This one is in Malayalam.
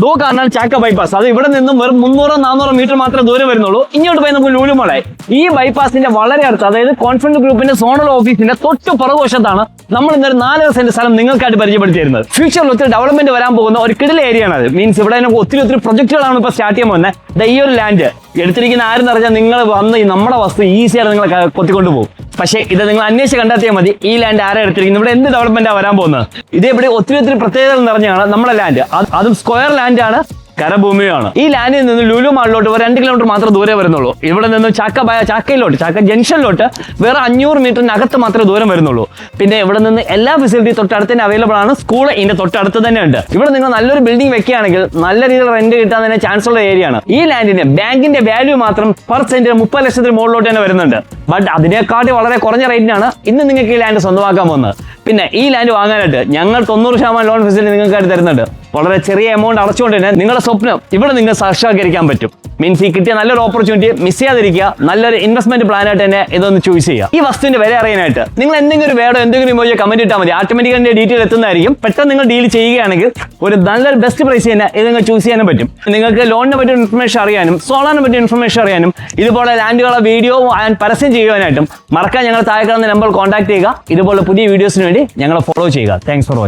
ദോ കാണാൻ ചാക്ക ബൈപ്പാസ്. അത് ഇവിടെ നിന്നും വെറും 300-400 മീറ്റർ മാത്രമേ ദൂരം വരുന്നുള്ളൂ. ഇങ്ങോട്ട് പോയി നമുക്ക് ലുലുമോളായി. ഈ ബൈപ്പാസിന്റെ വളരെ അടുത്ത്, അതായത് കോൺഫിഡൻസ് ഗ്രൂപ്പിന്റെ സോണൽ ഓഫീസിന്റെ തൊട്ട് പുറകുവശത്താണ് നമ്മൾ ഇന്നൊരു 4 സെന്റ് സ്ഥലം നിങ്ങൾക്കായിട്ട് പരിചയപ്പെടുത്തി തരുന്നത്. ഫ്യൂച്ചറിൽ ഒത്തിരി ഡെവലപ്മെന്റ് വരാൻ പോകുന്ന ഒരു കിടില ഏരിയ ആണ് അത്. മീൻസ് ഇവിടെ ഒത്തിരി പ്രൊജക്ടുകളാണ് ഇപ്പോൾ സ്റ്റാർട്ട് ചെയ്യാൻ പോകുന്നത്. ഈ ഒരു ലാൻഡ് എടുത്തിരിക്കുന്ന ആരെന്ന് അറിഞ്ഞാൽ നിങ്ങൾ വന്ന് നമ്മുടെ വസ്തു ഈസിയായിട്ട് നിങ്ങളെ കൊത്തിക്കൊണ്ട് പോകും. പക്ഷേ ഇത് നിങ്ങൾ അന്വേഷിച്ച് കണ്ടെത്തിയാൽ മതി ഈ ലാൻഡ് ആരെ എടുത്തിരിക്കുന്നത്, ഇവിടെ എന്ത് ഡെവലപ്മെന്റാണ് വരാൻ പോകുന്നത്. ഇതേപടി ഒത്തിരി പ്രത്യേകതകൾ നിറഞ്ഞാണ് നമ്മുടെ ലാൻഡ്. അതും സ്ക്വയർ ലാൻഡ് ആണ്, കരഭൂമിയാണ്. ഈ ലാൻഡിൽ നിന്ന് ലുലു മാളിലോട്ട് 2 കിലോമീറ്റർ മാത്രമേ ദൂരെ വരുന്നുള്ളൂ. ഇവിടെ നിന്ന് ചാക്ക ജംഗ്ഷനിലോട്ട് വേറെ 500 മീറ്ററിനകത്ത് മാത്രമേ ദൂരം വരുന്നുള്ളൂ. പിന്നെ ഇവിടെ നിന്ന് എല്ലാ ഫെസിലിറ്റി തൊട്ടടുത്ത് തന്നെ അവൈലബിൾ ആണ്. സ്കൂൾ ഇതിന്റെ തൊട്ടടുത്ത് തന്നെ ഉണ്ട്. ഇവിടെ നിങ്ങൾ നല്ലൊരു ബിൽഡിംഗ് വെക്കുകയാണെങ്കിൽ നല്ല രീതിയിൽ റെന്റ് കിട്ടാൻ തന്നെ ചാൻസ് ഉള്ള ഏരിയ ആണ്. ഈ ലാൻഡിന്റെ ബാങ്കിന്റെ വാല്യൂ മാത്രം പെർ സെന്റിന് 30 ലക്ഷത്തിന് മുകളിലോട്ട് തന്നെ വരുന്നുണ്ട്. ബട്ട് അതിനേക്കാട്ടി വളരെ കുറഞ്ഞ റേറ്റിനാണ് ഇന്ന് നിങ്ങൾക്ക് ഈ ലാൻഡ് സ്വന്തമാക്കാൻ പോകുന്നത്. പിന്നെ ഈ ലാൻഡ് വാങ്ങാനായിട്ട് ഞങ്ങൾ 90% ലോൺ ഫെസിലിറ്റി നിങ്ങൾക്കായിട്ട് തരുന്നുണ്ട്. വളരെ ചെറിയ എമൗണ്ട് അടച്ചുകൊണ്ട് തന്നെ നിങ്ങളുടെ സ്വപ്നം ഇവിടെ നിങ്ങൾ സാക്ഷാത്കരിക്കാൻ പറ്റും. മീൻസ് ഈ കിട്ടിയ നല്ലൊരു ഓപ്പർച്യൂണിറ്റി മിസ് ചെയ്യാതിരിക്കുക. നല്ലൊരു ഇൻവെസ്റ്റ്മെന്റ് പ്ലാൻ ആയിട്ട് തന്നെ ഇതൊന്ന് ചൂസ് ചെയ്യുക. ഈ വസ്തുവിന്റെ വില അറിയാനായിട്ട് നിങ്ങൾ എന്തെങ്കിലും വേടോ എന്തെങ്കിലും ഇമോജി കമന്റ് ഇട്ടാൽ മതി. ഓട്ടോമാറ്റിക്കലി ഡീറ്റെയിൽ എത്തുന്നതായിരിക്കും. പെട്ടെന്ന് നിങ്ങൾ ഡീൽ ചെയ്യുകയാണെങ്കിൽ ഒരു നല്ലൊരു ബെസ്റ്റ് പ്രൈസ് തന്നെ ഇത് നിങ്ങൾ ചൂസ് ചെയ്യാനും പറ്റും. നിങ്ങൾക്ക് ലോണിനെ പറ്റിയ ഇൻഫർമേഷൻ അറിയാനും സോളാറിനെ പറ്റിയ ഇൻഫർമേഷൻ അറിയാനും ഇതുപോലെ ലാൻഡുകളെ വീഡിയോ പരസ്യം ചെയ്യുവാനായിട്ടും മറക്കാൻ ഞങ്ങൾ താഴെ കാണുന്ന നമ്പർ കോൺടാക്ട് ചെയ്യുക. ഇതുപോലെ പുതിയ വീഡിയോസിന് വേണ്ടി ഞങ്ങളെ ഫോളോ ചെയ്യുക. Thanks for watching.